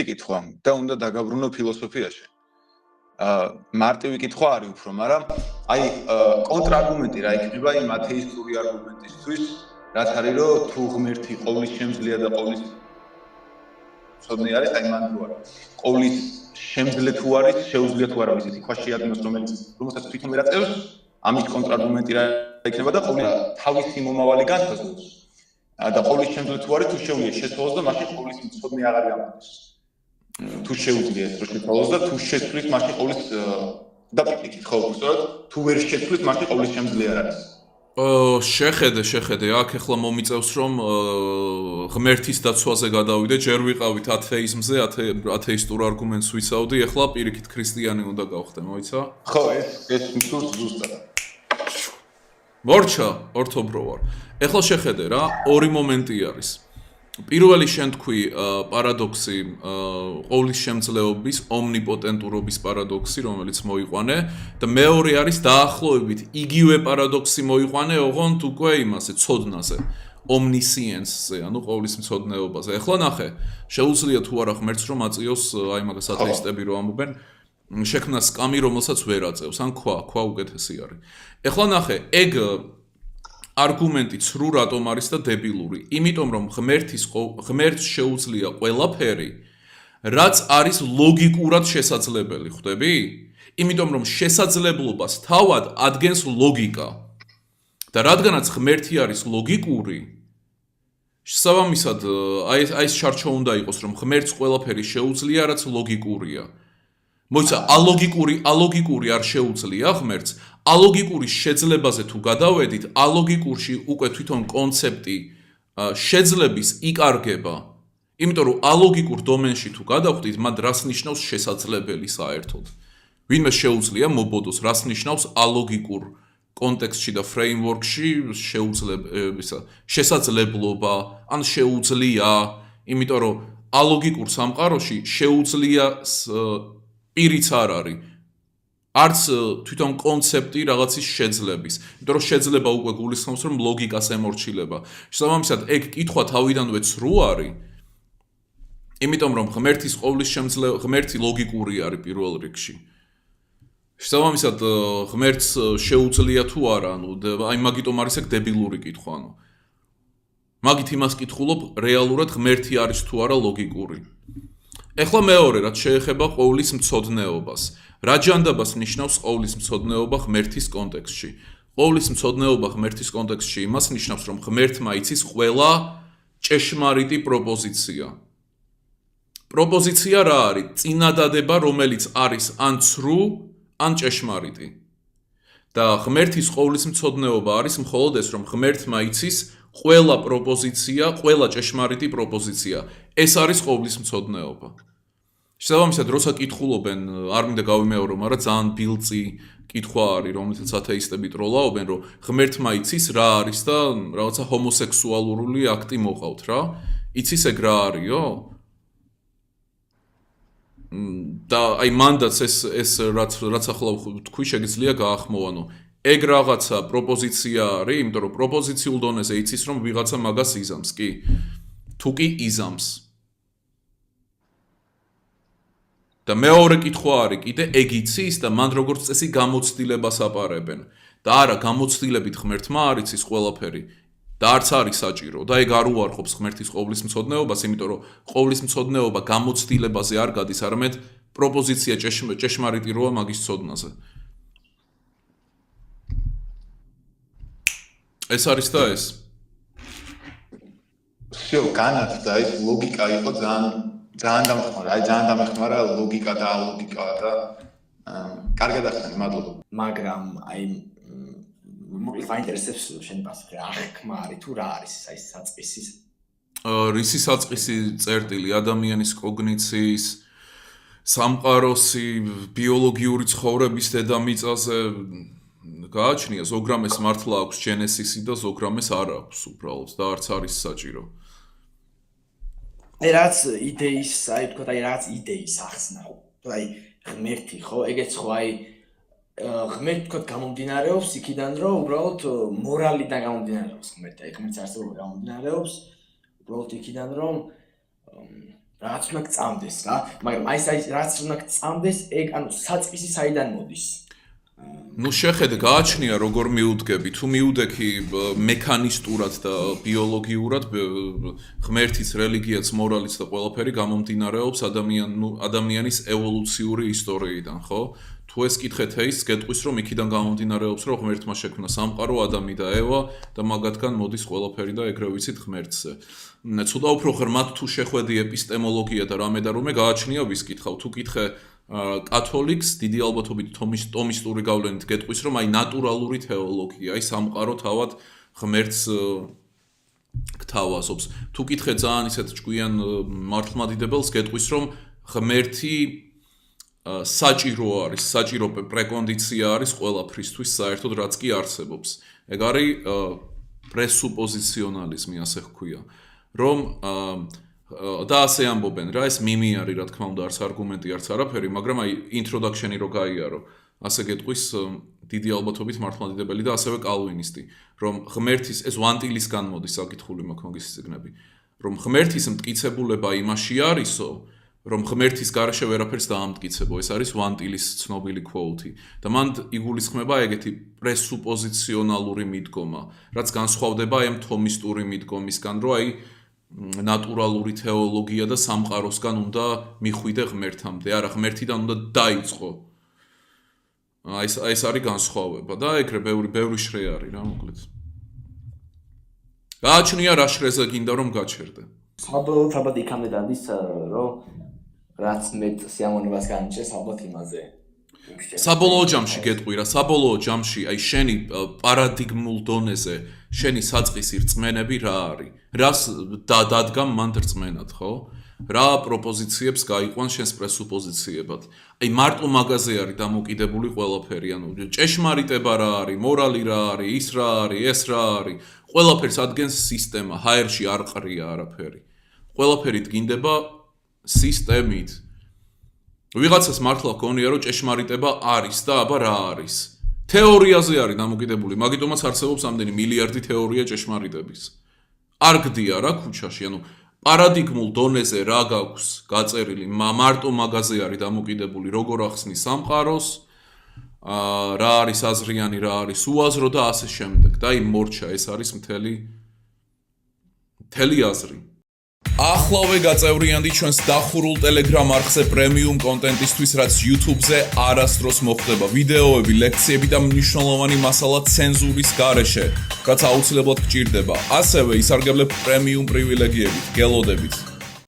კითხვა და უნდა დაგაბრუნო ფილოსოფიაში. მარტივი კითხვა არის უფრო, მაგრამ აი კონტრარგუმენტი რა იქნება იმ ათეისტური არგუმენტისთვის, რაც არის რომ თუ ღმერთი ყოვლის შემძლეა და ყოვლის ცოდნე არის, აი მან თუ არა. ყოვლის შემძლე თუ არის, შეუძლია თუ არა ისეთი ქვა შეადგინოს, რომელსაც თვითონ ვერ აწევს, ამის კონტრარგუმენტი რა იქნება და ყოველი თავისი მომავალი განსაზღვროს. და ყოვლის შემძლე თუ არის, თუ შეუძლია შეცვალოს და მაშინ ყოვლის ცოდნე აღარ გამოდის. თუ შეუძლია ეს რო შეცვალოს და თუ შეცვლის მაშინ ყოვლის და პიკით ხო უბრალოდ თუ ვერ შეცვლის მაშინ ყოვლის შემძლე არ არის. შეხედე აქ ახლა მომიწევს რომ ღმერთის დაცვაზე გადავიდე, ჯერ ვიყავით ათეიზმზე, ათეისტურ არგუმენტს ვიცავდი, ახლა პირიქით ქრისტიანი უნდა გავხდე, მოიცა? ხო, ეს მსურს ზუსტად. მორჩა, ორთობრო ვარ. ახლა შეხედე რა, ორი მომენტი არის. პირველი შენ თქვი პარადოქსი, ყოვლის შემძლეობის, ომნიპოტენტურობის პარადოქსი, რომელიც მოიყვანე და მეორე არის დაახლოებით იგივე პარადოქსი მოიყვანე ოღონდ უკვე იმაზე, ცოდნაზე, ომნისიენსზე, ანუ ყოვლის მცოდნეობაზე. ახლა ნახე, შეუძლია თუ არა ღმერთს რომ აწიოს აი მაგას ათეისტები რომ ამობენ, შექმნა სკამი, რომელსაც ვერ აწევს, ან ქვა უკეთესი არის. ახლა ნახე, ეგ არგუმენტი ცრუ რატომ არის და დებილური? იმიტომ რომ ღმერთს შეუძლია ყველაფერი, რაც არის ლოგიკურად შესაძლებელი, ხვდები? იმიტომ რომ შესაძლებლობას თავად ადგენს ლოგიკა. და რადგანაც ღმერთი არის ლოგიკური, შესაბამისად, აი ეს ჩარჩო უნდა იყოს, რომ ღმერთს ყველაფერი შეუძლია, რაც ლოგიკურია. მოიცა, ალოგიკური არ შეუძლია ღმერთს, ალოგიკური შეძლებაზე თუ გადავედით, ალოგიკურში უკვე თვითონ კონცეპტი შეძლების იკარგება. იმიტომ რომ ალოგიკურ დომენში თუ გადავხდით, მათ რას ნიშნავს შესაძლებელი საერთოდ. ვინმე შეუძლია მობოდოს, რას ნიშნავს ალოგიკურ კონტექსტში და ფრეიმვორკში შესაძლებლობა, ან შეუძლია, იმიტომ რომ ალოგიკურ სამყაროში შეუძლია პირიც არ არის. არც თვითონ კონცეპტი რაღაცის შეძლების. იმიტომ რომ შეძლება უკვე გულისხმობს რომ ლოგიკას ემორჩილება. შესაბამისად, ეგ კითხვა თავიდანვე ცრუ არის. იმიტომ რომ ღმერთის ყოვლის შემძლე ღმერთი ლოგიკური არის პირველ რიგში. შესაბამისად, ღმერთს შეუძლია თუ არა, ანუ აი მაგიტომ არის ეგ დებილური კითხვა, ანუ. მაგით იმას კითხულობ, რეალურად ღმერთი არის თუ არა ლოგიკური. ეხლა მეორე, რაც შეეხება ყოვლის მცოდნეობას. რა ჯანდაბას ნიშნავს ყოვლის მცოდნეობა ღმერთის კონტექსტში? ყოვლის მცოდნეობა ღმერთის კონტექსტში იმას ნიშნავს, რომ ღმერთმა იცის ყველა ჭეშმარიტი პროპოზიცია. პროპოზიცია რა არის? წინადადება, რომელიც არის ან ცრუ, ან ჭეშმარიტი. და ღმერთის ყოვლის მცოდნეობა არის მხოლოდ ეს, რომ ღმერთმა იცის ყველა პროპოზიცია, ყველა ჭეშმარიტი პროპოზიცია. ეს არის ყოვლის მცოდნეობა. შესაბამისად, როცა კითხულობენ, არ მინდა გავიმეორო, მაგრამ ძალიან ბილწი კითხვა არის, რომელსაც ათეისტები ტროლაობენ, რომ ღმერთმა იცის რა არის და რაღაცა ჰომოსექსუალური აქტი მოყავთ რა. იცის ეგ რა არისო? და აი მანდაც ეს რაც ახლა თქვი შეგიძლია გაახმოვანო. ეგ რაღაცა პროპოზიცია არის, იმიტომ რომ პროპოზიციულ დონეზე იცის, რომ ვიღაცა მაგას იზამს, კი? თუ კი იზამს. და მეორე კითხვა არის კიდე ეგ იცის და მან როგორც წესი გამოცდილებას აპარებენ. და არა, გამოცდილებით ღმერთმა არ იცის ყველაფერი და არც არის საჭირო და ეგ არ უარყოფს ღმერთის ყოვლის მცოდნეობას, იმიტომ რომ ყოვლის მცოდნეობა გამოცდილებაზე არ გადის, არამედ პროპოზიცია ჭეშმარიტი როა მაგის ცოდნაზე. ეს არის და ეს. всё, განაც და ეს ლოგიკა იყო ძალიან დამეხმარა. აი ძალიან დამეხმარა ლოგიკა და ალოგიკა და კარგად ახსენე, მადლობა. მაგრამ აი მოკლედ მაინტერესებს შენ პასუხი, რა ხმა არის თუ რა არის აი საწყისის? რისი საწყისი წერტილი ადამიანის კოგნიციის, სამყაროსი, ბიოლოგიური ცხოვრების დედამიწაზე გააჩნია, ზოგრამეს მართლა აქვს ჯენესისი და ზოგრამეს არ აქვს უბრალოდ და არც არის საჭირო. აი რაც იდეის, აი თქვა აი რაც იდეის ახსნაო. აი ღმერთი ხო, ეგეც ხო აი ღმერთი თქვა გამომდინარეობს იქიდან რომ უბრალოდ მორალიდან გამომდინარეობს ღმერთი, აი ღმერთის არსებობა გამომდინარეობს უბრალოდ იქიდან რომ რაც უნდა გწამდეს რა, მაგრამ აი ეს რაც უნდა გწამდეს, ეგ ანუ საწყისი საიდან მოდის? ნუ შეხედე, გააჩნია როგორ მიუდგები, თუ მიუდექი მექანისტურად და ბიოლოგიურად, ღმერთიც, რელიგიაც, მორალიც და ყველაფერი გამომდინარეობს ადამიანის ევოლუციური ისტორიიდან, ხო? თუ ეს კითხეთ ის გეტყვის, რომ იქიდან გამომდინარეობს, რომ ღმერთმა შექმნა სამყარო, ადამი და ევა და მაგათგან მოდის ყველაფერი და ეგრე ვიცით ღმერთზე. ცოტა უფრო ღრმად თუ შეხვედი ეპისტემოლოგია და რამე და რომე გააჩნია ვის კითხავ, თუ კითხე კათოლიკს დიდი ალბათობით თომისტური გავლენით გეტყვის, რომ აი ნატურალური თეოლოგია, აი სამყარო თავად ღმერთს გთავაზობს. თუ კითხე ძალიან ისეთ ჭკვიან მართლმადიდებელს გეტყვის, რომ ღმერთი საჭირო არის, საჭირო პრეკონდიცია არის ყველაფრისთვის საერთოდ რაც კი არსებობს. ეგ არის პრესუპოზიციონალიზმი, ასე ჰქვია, რომ და ასე ამბობენ რა, ეს მიმი არის, რა თქმა უნდა, არც არგუმენტი, არც არაფერი, მაგრამ აი ინტროდაქშენი რო გაიარო, ასე გეტყვის დიდი ალბათობით მართლმადიდებელი და ასევე კალვინისტი, რომ ღმერთის ეს ვანტილისგან მოდის საკითხული მაქვს მაგის სიგნები, რომ ღმერთის მტკიცებულება იმაში არისო, რომ ღმერთის გარეშე ვერაფერს დაამტკიცებო, ეს არის ვანტილის ცნობილი quote და მან იგულისხმება ეგეთი პრესუპოზიციონალური მიდგომა, რაც განსხვავდება აი ამ თომისტური მიდგომისგან, რომ აი ნატურალური თეოლოგია და სამყაროსგან უნდა მიხვიდე ღმერთამდე, არა ღმერთიდან უნდა დაიწყო. ეს არის განსხვავება და ეგრე ბევრი შრე არის რა, მოკლედ. გააჩნია რა შრეზე გინდა რომ გაჩერდე. საბოლოოდ ალბათ იქამდე დადის, რომ რაც მეტ სიამოვნებას განიჭერს ალბათ იმაზე. საბოლოო ჯამში გეტყვი რა, საბოლოო ჯამში აი შენი პარადიგმულ დონეზე შენი საწყისი რწმენები რა არის? რას დადგამ მან რწმენად, ხო? რა პროპოზიციებს გაიყვან შენს პრესუპოზიციებად? აი მარტო მაგაზე არის დამოკიდებული ყველაფერი, ანუ ჭეშმარიტება რა არის, მორალი რა არის, ის რა არის, ეს რა არის, ყველაფერს ადგენს სისტემა, ჰაერში არ ყრია არაფერი. ყველაფერი დგინდება სისტემით. ვიღაცას მართლა გქონია რომ ჭეშმარიტება არის და აბა რა არის. თეორიაზე არის დამოკიდებული, მაგიტომაც არსებობს ამდენი მილიარდი თეორია ჭეშმარიტების. არ გდია რა ქუჩაში, ანუ პარადიგმულ დონეზე რა გაქვს გაწერილი, მარტო მაგაზე არის დამოკიდებული, როგორ ახსნის სამყაროს, რა არის აზრიანი, რა არის უაზრო და ასე შემდეგ. და აი მორჩა, ეს არის მთელი აზრი. ახლავე გაწევრიანდი ჩვენს დახურულ Telegram არხზე პრემიუმ კონტენტისთვის, რაც YouTube-ზე არასდროს მოხდება. ვიდეოები, ლექციები და მნიშვნელოვანი მასალა ცენზურის გარეშე, რაც აუცილებლად გჭირდება. ასევე ისარგებლებ პრემიუმ პრივილეგიებით. გელოდებით.